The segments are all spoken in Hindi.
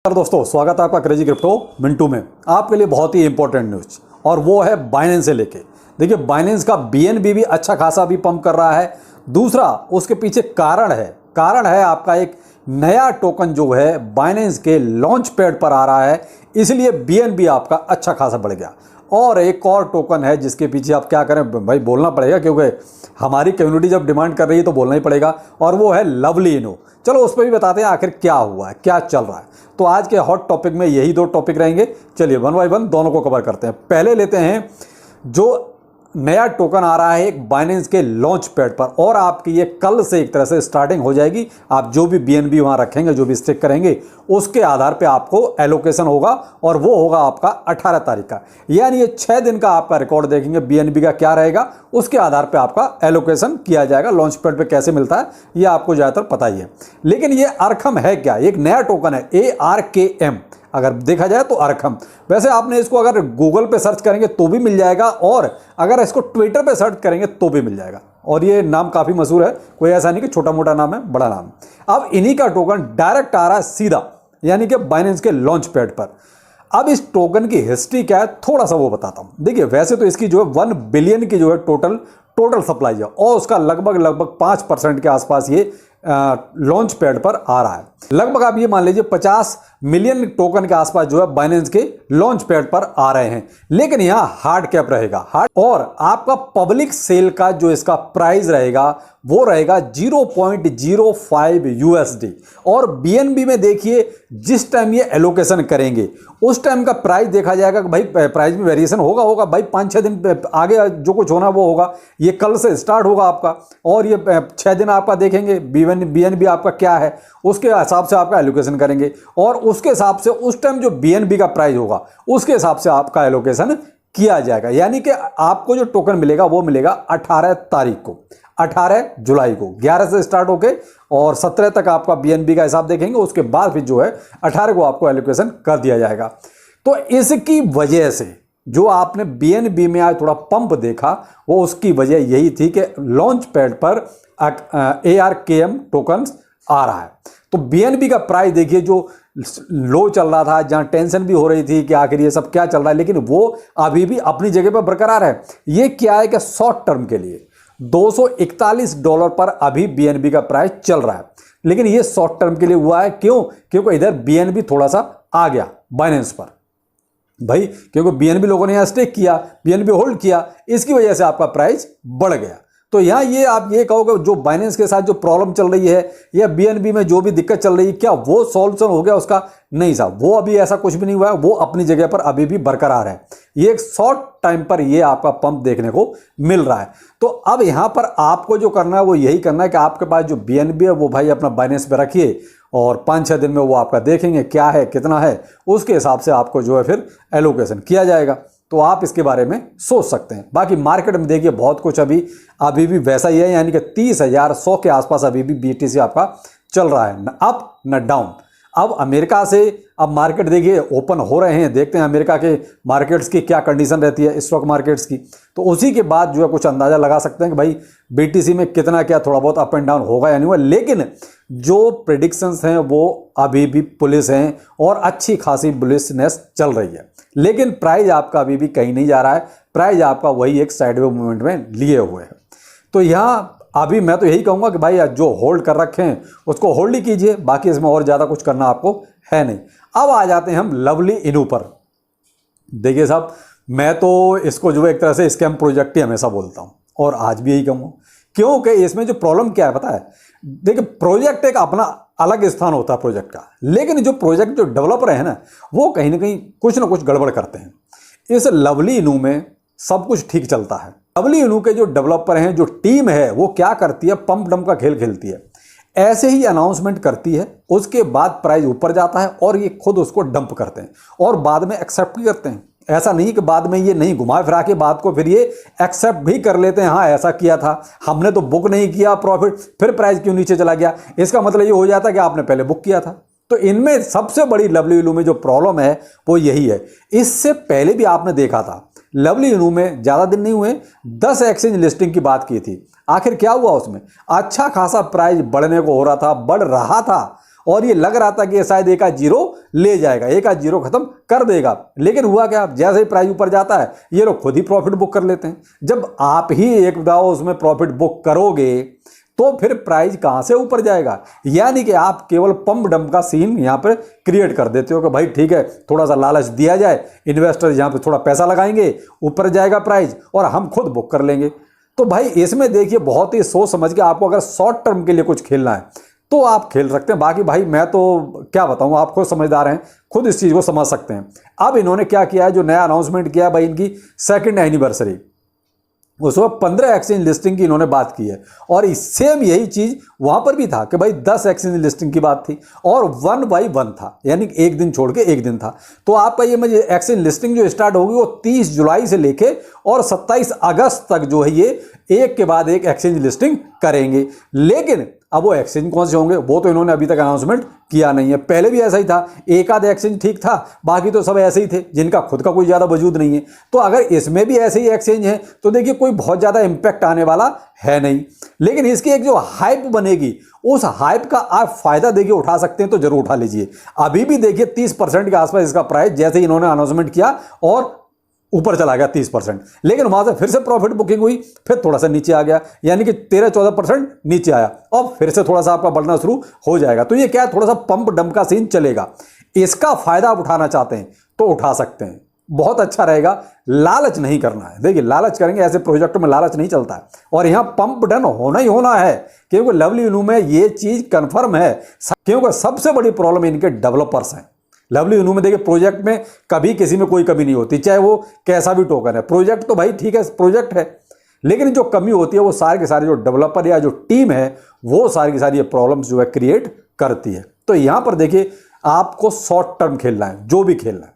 दोस्तों, स्वागत है आपका क्रेजी क्रिप्टो मिंटू में। आपके लिए बहुत ही इंपॉर्टेंट न्यूज और वो है बाइनेंस से लेके। देखिए, बाइनेंस का बीएनबी भी अच्छा खासा भी पंप कर रहा है। दूसरा, उसके पीछे कारण है आपका एक नया टोकन जो है बाइनेंस के लॉन्च पैड पर आ रहा है, इसलिए बीएनबी आपका अच्छा खासा बढ़ गया। और एक और टोकन है जिसके पीछे आप क्या करें भाई, बोलना पड़ेगा क्योंकि हमारी कम्युनिटी जब डिमांड कर रही है तो बोलना ही पड़ेगा, और वो है लवली इनो। चलो उस पर भी बताते हैं आखिर क्या हुआ है, क्या चल रहा है। तो आज के हॉट टॉपिक में यही दो टॉपिक रहेंगे। चलिए वन बाय वन दोनों को कवर करते हैं। पहले लेते हैं जो नया टोकन आ रहा है एक बाइनेंस के लॉन्च पैड पर, और आपकी ये कल से एक तरह से स्टार्टिंग हो जाएगी। आप जो भी बीएनबी वहां रखेंगे, जो भी स्टिक करेंगे, उसके आधार पे आपको एलोकेशन होगा, और वो होगा आपका 18 तारीख का। यानी ये 6 दिन का आपका रिकॉर्ड देखेंगे बीएनबी का क्या रहेगा, उसके आधार पे आपका एलोकेशन किया जाएगा। लॉन्च पैड पे कैसे मिलता है ये आपको ज़्यादातर पता ही है। लेकिन ये अरखम है क्या? एक नया टोकन है ARKM, अगर देखा जाए तो अरखम। वैसे आपने इसको अगर गूगल पे सर्च करेंगे तो भी मिल जाएगा, और अगर इसको ट्विटर पे सर्च करेंगे तो भी मिल जाएगा। और ये नाम काफ़ी मशहूर है, कोई ऐसा नहीं कि छोटा मोटा नाम है, बड़ा नाम। अब इन्हीं का टोकन डायरेक्ट आ रहा है सीधा, यानी कि बाइनेंस के लॉन्च पैड पर। अब इस टोकन की हिस्ट्री क्या है थोड़ा सा वो बताता हूँ। देखिए, वैसे तो इसकी जो है 1 बिलियन की जो है टोटल सप्लाई है, और उसका लगभग 5% के आसपास ये लॉन्च पैड पर आ रहा है। लगभग आप ये मान लीजिए 50 मिलियन टोकन के आसपास जो है बाइनेंस के लॉन्च पैड पर आ रहे हैं। लेकिन यहां हार्ड कैप रहेगा, और आपका पब्लिक सेल का जो इसका प्राइस रहेगा वो रहेगा 0.05 USD। और बीएनबी में देखिए, जिस टाइम ये एलोकेशन करेंगे उस टाइम का प्राइस देखा जाएगा कि भाई प्राइस में वेरिएशन होगा भाई 5-6 दिन आगे जो कुछ होना वो होगा। ये कल से स्टार्ट होगा आपका, और ये 6 दिन आपका देखेंगे बीएनबी आपका क्या है, उसके हिसाब से आपका एलोकेशन करेंगे, और उसके हिसाब से उस टाइम जो बीएनबी का प्राइस होगा उसके हिसाब से आपका एलोकेशन किया जाएगा। यानी कि आपको जो टोकन मिलेगा वो मिलेगा 18 तारीख को, 18 जुलाई को। 11 से स्टार्ट होके और 17 तक आपका बीएनबी का हिसाब देखेंगे, उसके बाद फिर जो है 18 को आपको एलोकेशन कर दिया जाएगा। तो इसकी वजह से जो आपने बीएनबी में आज थोड़ा पंप देखा, वो उसकी वजह यही थी कि लॉन्च पैड पर ARKM टोकन्स आ रहा है। तो बीएनबी का प्राइस देखिए, जो लो चल रहा था, जहां टेंशन भी हो रही थी कि आखिर ये सब क्या चल रहा है, लेकिन वो अभी भी अपनी जगह पर बरकरार है। ये क्या है कि शॉर्ट टर्म के लिए $241 पर अभी बीएनबी का प्राइस चल रहा है। लेकिन ये शॉर्ट टर्म के लिए हुआ है, क्यों? क्योंकि इधर बीएनबी थोड़ा सा आ गया बाइनेंस पर भाई, क्योंकि बीएनबी लोगों ने यहां स्टेक किया, बीएनबी होल्ड किया, इसकी वजह से आपका प्राइस बढ़ गया। तो यहाँ ये आप ये कहोगे जो बाइनेंस के साथ जो प्रॉब्लम चल रही है या बीएनबी में जो भी दिक्कत चल रही है, क्या वो सॉल्यूशन हो गया उसका? नहीं साहब, वो अभी ऐसा कुछ भी नहीं हुआ है, वो अपनी जगह पर अभी भी बरकरार है। ये एक शॉर्ट टाइम पर ये आपका पंप देखने को मिल रहा है। तो अब यहाँ पर आपको जो करना है वो यही करना है कि आपके पास जो बीएनबी है वो भाई अपना बाइनेंस पे रखिए, और 5-6 दिन में वो आपका देखेंगे क्या है कितना है, उसके हिसाब से आपको जो है फिर एलोकेशन किया जाएगा। तो आप इसके बारे में सोच सकते हैं। बाकी मार्केट में देखिए बहुत कुछ अभी भी वैसा ही है, यानी कि 30,100 के आसपास अभी भी BTC आपका चल रहा है, न अप न डाउन। अब अमेरिका से अब मार्केट देखिए ओपन हो रहे हैं, देखते हैं अमेरिका के मार्केट्स की क्या कंडीशन रहती है, स्टॉक मार्केट्स की। तो उसी के बाद जो है कुछ अंदाजा लगा सकते हैं कि भाई BTC में कितना क्या थोड़ा बहुत अप एंड डाउन होगा या नहीं होगा। लेकिन जो प्रेडिक्शंस हैं वो अभी भी पुलिस हैं, और अच्छी खासी बुलिशनेस चल रही है। लेकिन प्राइस आपका अभी भी कहीं नहीं जा रहा है, प्राइस आपका वही एक साइडवे मूवमेंट में लिए हुए है। तो यहाँ अभी मैं तो यही कहूँगा कि भाई जो होल्ड कर रखे हैं उसको होल्ड ही कीजिए, बाकी इसमें और ज़्यादा कुछ करना आपको है नहीं। अब आ जाते हैं हम लवली इनू पर। देखिए साहब, मैं तो इसको जो है एक तरह से स्कैम प्रोजेक्ट ही हमेशा बोलता हूँ, और आज भी यही कहूँगा, क्योंकि इसमें जो प्रॉब्लम क्या है पता है। देखिए, प्रोजेक्ट एक अपना अलग स्थान होता है प्रोजेक्ट का, लेकिन जो प्रोजेक्ट जो डेवलपर है ना, वो कहीं ना कहीं कुछ ना कुछ गड़बड़ करते हैं। इस लवली इनू में सब कुछ ठीक चलता है। लवली इनू के जो डेवलपर हैं, जो टीम है, वो क्या करती है, पंप डंप का खेल खेलती है। ऐसे ही अनाउंसमेंट करती है, उसके बाद प्राइस ऊपर जाता है और ये खुद उसको डंप करते हैं, और बाद में एक्सेप्ट भी करते हैं। ऐसा नहीं कि बाद में ये नहीं घुमा फिरा के बात को फिर ये एक्सेप्ट भी कर लेते हैं, हाँ ऐसा किया था हमने, तो बुक नहीं किया प्रॉफिट, फिर प्राइस क्यों नीचे चला गया। इसका मतलब ये हो जाता है कि आपने पहले बुक किया था। तो इनमें सबसे बड़ी लवली इनू में जो प्रॉब्लम है वो यही है। इससे पहले भी आपने देखा था लवली इनू में ज़्यादा दिन नहीं हुए 10 एक्सचेंज लिस्टिंग की बात की थी। आखिर क्या हुआ उसमें? अच्छा खासा प्राइस बढ़ने को हो रहा था, बढ़ रहा था, और ये लग रहा था कि ये शायद एक आध जीरो ले जाएगा, एक आध जीरो खत्म कर देगा, लेकिन हुआ क्या, जैसे ही प्राइस ऊपर जाता है ये लोग खुद ही प्रॉफिट बुक कर लेते हैं। जब आप ही एक दाव उसमें प्रॉफिट बुक करोगे तो फिर प्राइस कहां से ऊपर जाएगा। यानी कि आप केवल पंप डंप का सीन यहां पर क्रिएट कर देते हो कि भाई ठीक है, थोड़ा सा लालच दिया जाए, इन्वेस्टर यहां पे थोड़ा पैसा लगाएंगे, ऊपर जाएगा प्राइस और हम खुद बुक कर लेंगे। तो भाई इसमें देखिए बहुत ही सोच समझ के आपको अगर शॉर्ट टर्म के लिए कुछ खेलना है तो आप खेल सकते हैं। बाकी भाई मैं तो क्या बताऊं, आप खुद समझदार हैं, खुद इस चीज को समझ सकते हैं। अब इन्होंने क्या किया है, जो नया अनाउंसमेंट किया है भाई, इनकी सेकंड एनिवर्सरी, उसमें 15 एक्सचेंज लिस्टिंग की इन्होंने बात की है। और सेम यही चीज वहां पर भी था कि भाई 10 एक्सचेंज लिस्टिंग की बात थी और 1 by 1 था, यानी एक दिन छोड़ के एक दिन था। तो आपका ये मुझे एक्सचेंज लिस्टिंग जो स्टार्ट होगी वो 30 जुलाई से लेके और 27 अगस्त तक जो है ये एक के बाद एक एक्सचेंज लिस्टिंग करेंगे। लेकिन अब वो एक्सचेंज कौन से होंगे वो तो इन्होंने अभी तक अनाउंसमेंट किया नहीं है। पहले भी ऐसा ही था, एक आध एक्सचेंज ठीक था, बाकी तो सब ऐसे ही थे जिनका खुद का कोई ज़्यादा वजूद नहीं है। तो अगर इसमें भी ऐसे ही एक्सचेंज है तो देखिए कोई बहुत ज़्यादा इंपैक्ट आने वाला है नहीं। लेकिन इसकी एक जो हाइप बनेगी, उस हाइप का आप फायदा देखिए उठा सकते हैं तो जरूर उठा लीजिए। अभी भी देखिए 30% के आसपास इसका प्राइस जैसे ही इन्होंने अनाउंसमेंट किया और ऊपर चला गया 30%, लेकिन वहां से फिर से प्रॉफिट बुकिंग हुई, फिर थोड़ा सा नीचे आ गया, यानी कि 13-14% नीचे आया और फिर से थोड़ा सा आपका बढ़ना शुरू हो जाएगा। तो ये क्या है, थोड़ा सा पंप डंप का सीन चलेगा। इसका फायदा आप उठाना चाहते हैं तो उठा सकते हैं, बहुत अच्छा रहेगा। लालच नहीं करना है, देखिए लालच करेंगे ऐसे प्रोजेक्ट में लालच नहीं चलता है। और यहां पंप डन होना ही होना है, क्योंकि लवली इनू में ये चीज कंफर्म है, क्योंकि सबसे बड़ी प्रॉब्लम इनके डेवलपर्स हैं। लवली इनू में देखिए प्रोजेक्ट में कभी किसी में कोई कमी नहीं होती, चाहे वो कैसा भी टोकन है। प्रोजेक्ट तो भाई ठीक है, प्रोजेक्ट है, लेकिन जो कमी होती है वो सारे के सारे जो डेवलपर या जो टीम है वो सारी की सारी ये प्रॉब्लम्स जो है क्रिएट करती है। तो यहां पर देखिए आपको शॉर्ट टर्म खेलना है, जो भी खेलना है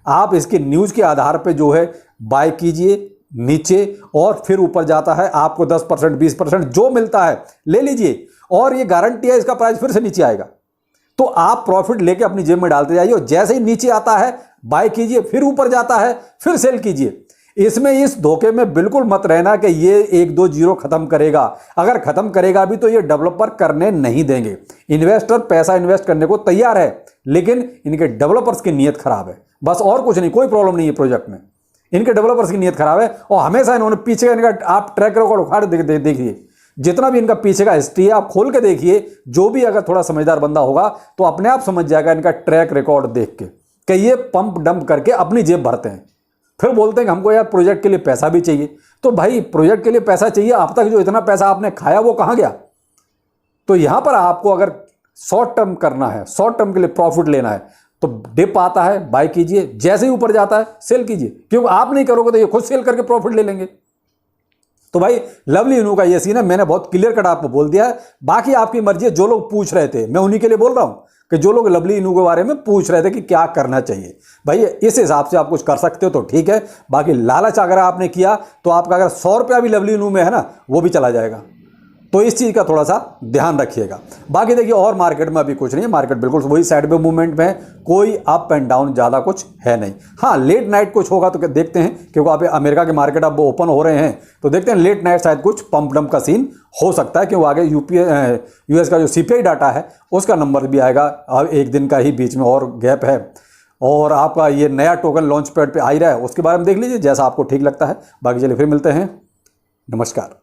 आप इसके न्यूज के आधार पर जो है बाय कीजिए नीचे और फिर ऊपर जाता है, आपको 10% 20% जो मिलता है ले लीजिए और ये गारंटी है इसका प्राइस फिर से नीचे आएगा। तो आप प्रॉफिट लेके अपनी जेब में डालते जाइए और जैसे ही नीचे आता है बाय कीजिए, फिर ऊपर जाता है फिर सेल कीजिए। इसमें इस धोखे में बिल्कुल मत रहना कि ये 1-2 जीरो खत्म करेगा। अगर खत्म करेगा भी तो ये डेवलपर करने नहीं देंगे। इन्वेस्टर पैसा इन्वेस्ट करने को तैयार है, लेकिन इनके डेवलपर्स की नीयत खराब है, बस और कुछ नहीं। कोई प्रॉब्लम नहीं है प्रोजेक्ट में, इनके डेवलपर्स की नीयत खराब है। और हमेशा इन्होंने पीछे का इनका आप ट्रैक रिकॉर्ड उखाड़ देखिए, जितना भी इनका पीछे का हिस्ट्री है आप खोल के देखिए। जो भी अगर थोड़ा समझदार बंदा होगा तो अपने आप समझ जाएगा इनका ट्रैक रिकॉर्ड देख के कि ये पंप डंप करके अपनी जेब भरते हैं, फिर बोलते हैं कि हमको यार प्रोजेक्ट के लिए पैसा भी चाहिए। तो भाई प्रोजेक्ट के लिए पैसा चाहिए, अब तक जो इतना पैसा आपने खाया वो कहां गया। तो यहां पर आपको अगर शॉर्ट टर्म करना है, शॉर्ट टर्म के लिए प्रॉफिट लेना है तो डिप आता है बाय कीजिए, जैसे ही ऊपर जाता है सेल कीजिए, क्योंकि आप नहीं करोगे तो ये खुद सेल करके प्रॉफिट ले लेंगे। तो भाई लवली इनू का ये सीन है, मैंने बहुत क्लियर कट आपको बोल दिया है। बाकी आपकी मर्जी है, जो लोग पूछ रहे थे मैं उन्हीं के लिए बोल रहा हूं कि जो लोग लवली इनू के बारे में पूछ रहे थे कि क्या करना चाहिए, भाई इस हिसाब से आप कुछ कर सकते हो तो ठीक है। बाकी लालच अगर आपने किया तो आपका अगर 100 रुपया भी लवली इनू में है ना वो भी चला जाएगा। तो इस चीज़ का थोड़ा सा ध्यान रखिएगा। बाकी देखिए और मार्केट में अभी कुछ नहीं है, मार्केट बिल्कुल वही साइड पे मूवमेंट में है, कोई अप एंड डाउन ज़्यादा कुछ है नहीं। हाँ लेट नाइट कुछ होगा तो देखते हैं, क्योंकि आप अमेरिका के मार्केट अब ओपन हो रहे हैं तो देखते हैं लेट नाइट शायद कुछ पंप डंप का सीन हो सकता है, क्योंकि आगे यूएस का जो CPI डाटा है उसका नंबर भी आएगा। अब एक दिन का ही बीच में और गैप है, और आपका ये नया टोकन लॉन्च पैड पर आ ही रहा है, उसके बारे में देख लीजिए जैसा आपको ठीक लगता है। बाकी चलिए फिर मिलते हैं, नमस्कार।